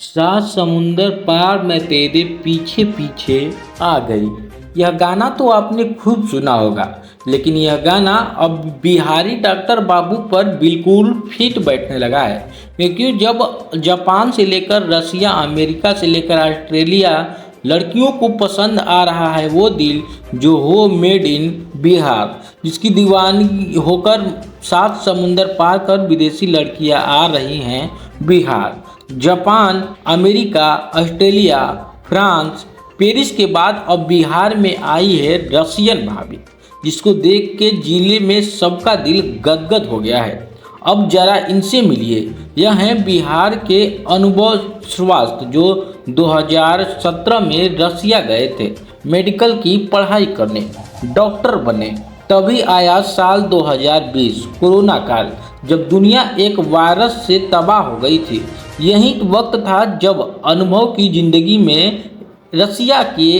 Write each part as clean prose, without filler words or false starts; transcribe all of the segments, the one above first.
सात समुंदर पार मैं तेरे पीछे पीछे आ गई। यह गाना तो आपने खूब सुना होगा, लेकिन यह गाना अब बिहारी डॉक्टर बाबू पर बिल्कुल फिट बैठने लगा है। क्योंकि जब जापान से लेकर रसिया, अमेरिका से लेकर ऑस्ट्रेलिया लड़कियों को पसंद आ रहा है वो दिल जो हो मेड इन बिहार, जिसकी दीवानी होकर सात समुंदर पार कर विदेशी लड़कियां आ रही हैं Bihar. Japan, America, Australia, France, Paris के बाद अब बिहार में आई है रसियन भाभी, जिसको देख के जिले में सबका दिल गदगद हो गया है। अब जरा इनसे मिलिए। यह हैं बिहार के अनुभव श्रीवास्तव, जो 2017 में रसिया गए थे मेडिकल की पढ़ाई करने, डॉक्टर बने। तभी आया साल 2020 कोरोना काल, जब दुनिया एक वायरस से तबाह हो गई थी। यही वक्त था जब अनुभव की ज़िंदगी में रसिया की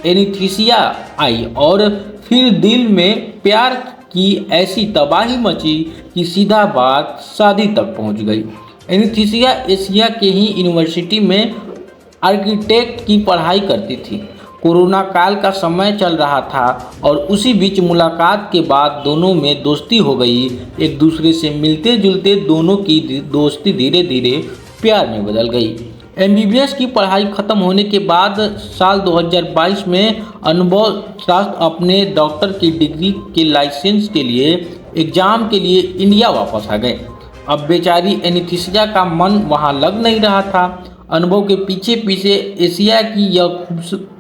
एनीस्थीसिया आई और फिर दिल में प्यार की ऐसी तबाही मची कि सीधा बात शादी तक पहुंच गई। एनीस्थीसिया एशिया के ही यूनिवर्सिटी में आर्किटेक्ट की पढ़ाई करती थी। कोरोना काल का समय चल रहा था और उसी बीच मुलाकात के बाद दोनों में दोस्ती हो गई। एक दूसरे से मिलते जुलते दोनों की दोस्ती धीरे धीरे प्यार में बदल गई। एमबीबीएस की पढ़ाई खत्म होने के बाद साल 2022 में अनुभव शास्त्र अपने डॉक्टर की डिग्री के लाइसेंस के लिए एग्ज़ाम के लिए इंडिया वापस आ गए। अब बेचारी एनीस्थीसिया का मन वहां लग नहीं रहा था। अनुभव के पीछे पीछे एशिया की यह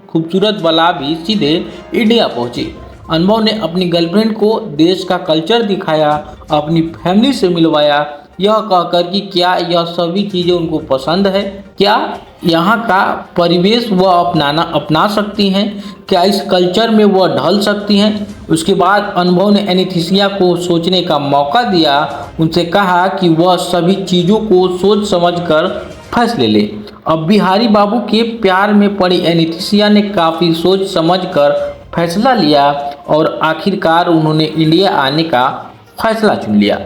खूबसूरत बला भी सीधे इंडिया पहुंची। अनुभव ने अपनी गर्लफ्रेंड को देश का कल्चर दिखाया, अपनी फैमिली से मिलवाया, यह कहकर कि क्या यह सभी चीज़ें उनको पसंद है, क्या यहाँ का परिवेश वह अपना सकती हैं, क्या इस कल्चर में वह ढल सकती हैं। उसके बाद अनुभव ने एनीस्थीसिया को सोचने का मौका दिया, उनसे कहा कि वह सभी चीज़ों को सोच समझकर फैसले ले। अब बिहारी बाबू के प्यार में पड़ी एनीस्थीसिया ने काफ़ी सोच समझकर फैसला लिया और आखिरकार उन्होंने इंडिया आने का फैसला चुन लिया।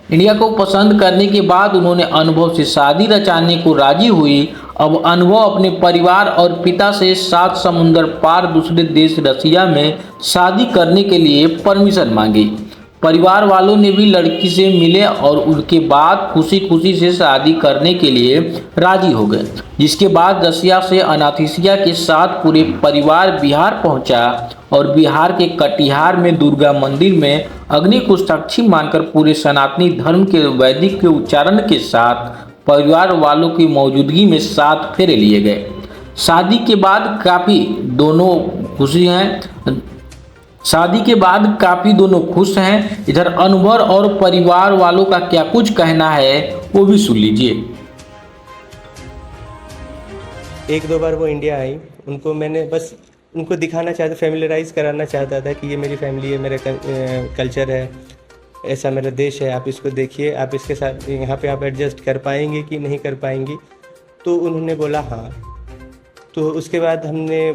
इंडिया को पसंद करने के बाद उन्होंने अनुभव से शादी रचाने को राजी हुई। अब अनुभव अपने परिवार और पिता से सात समुंदर पार दूसरे देश रसिया में शादी करने के लिए परमिशन मांगी। परिवार वालों ने भी लड़की से मिले और उनके बाद खुशी खुशी से शादी करने के लिए राजी हो गए। जिसके बाद रसिया से एनीस्थीसिया के साथ पूरे परिवार बिहार पहुंचा और बिहार के कटिहार में दुर्गा मंदिर में अग्नि को साक्षी मानकर पूरे सनातनी धर्म के वैदिक के उच्चारण के साथ परिवार वालों की मौजूदगी में 7 फेरे लिए गए। शादी के बाद काफ़ी दोनों खुश हैं। इधर अनुभव और परिवार वालों का क्या कुछ कहना है वो भी सुन लीजिए। 1-2 बार वो इंडिया आई, उनको मैंने बस उनको दिखाना चाहता, फैमिलियराइज़ कराना चाहता था कि ये मेरी फैमिली है, मेरा कल्चर है, ऐसा मेरा देश है, आप इसको देखिए, आप इसके साथ यहाँ पे आप एडजस्ट कर पाएंगे कि नहीं कर पाएंगी। तो उन्होंने बोला हाँ। तो उसके बाद हमने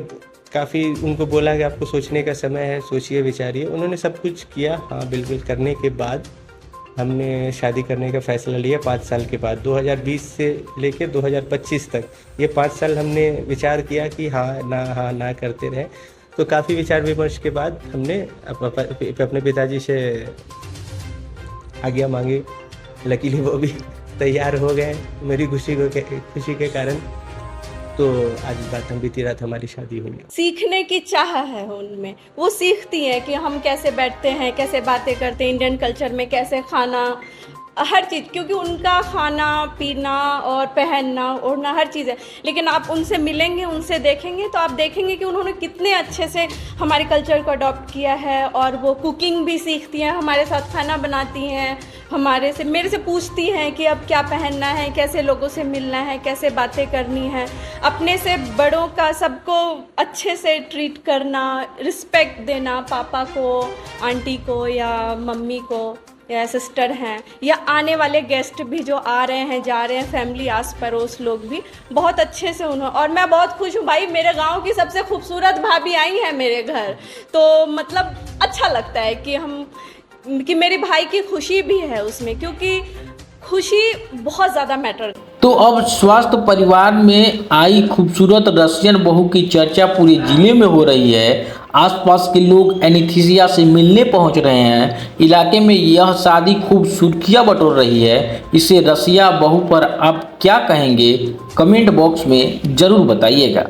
काफ़ी उनको बोला कि आपको सोचने का समय है, सोचिए विचारिए। उन्होंने सब कुछ किया, हाँ बिल्कुल। करने के बाद हमने शादी करने का फ़ैसला लिया 5 साल के बाद। 2020 से लेकर 2025 तक ये 5 साल हमने विचार किया कि हाँ ना करते रहे। तो काफ़ी विचार विमर्श के बाद हमने अपने पिताजी से आज्ञा मांगी। लकीली वो भी तैयार हो गए मेरी खुशी के कारण। तो आज बात हम बीती रात हमारी शादी हुई। सीखने की चाह है उनमें, वो सीखती हैं कि हम कैसे बैठते हैं, कैसे बातें करते हैं, इंडियन कल्चर में कैसे खाना, हर चीज़, क्योंकि उनका खाना पीना और पहनना ओढ़ना हर चीज़ है। लेकिन आप उनसे मिलेंगे, उनसे देखेंगे तो आप देखेंगे कि उन्होंने कितने अच्छे से हमारे कल्चर को अडॉप्ट किया है। और वो कुकिंग भी सीखती हैं, हमारे साथ खाना बनाती हैं, मेरे से पूछती हैं कि अब क्या पहनना है, कैसे लोगों से मिलना है, कैसे बातें करनी है, अपने से बड़ों का सबको अच्छे से ट्रीट करना, रिस्पेक्ट देना, पापा को, आंटी को या मम्मी को या सिस्टर हैं, या आने वाले गेस्ट भी जो आ रहे हैं जा रहे हैं, फैमिली आस पड़ोस लोग भी बहुत अच्छे से उन्होंने। और मैं बहुत खुश हूँ भाई, मेरे गांव की सबसे खूबसूरत भाभी आई है मेरे घर। तो मतलब अच्छा लगता है कि मेरे भाई की खुशी भी है उसमें, क्योंकि खुशी बहुत ज़्यादा मैटर। तो अब स्वास्थ्य परिवार में आई खूबसूरत रशियन बहू की चर्चा पूरे जिले में हो रही है। आसपास के लोग एनीस्थीसिया से मिलने पहुंच रहे हैं। इलाके में यह शादी खूब सुर्खियां बटोर रही है। इसे रसिया बहू पर आप क्या कहेंगे, कमेंट बॉक्स में ज़रूर बताइएगा।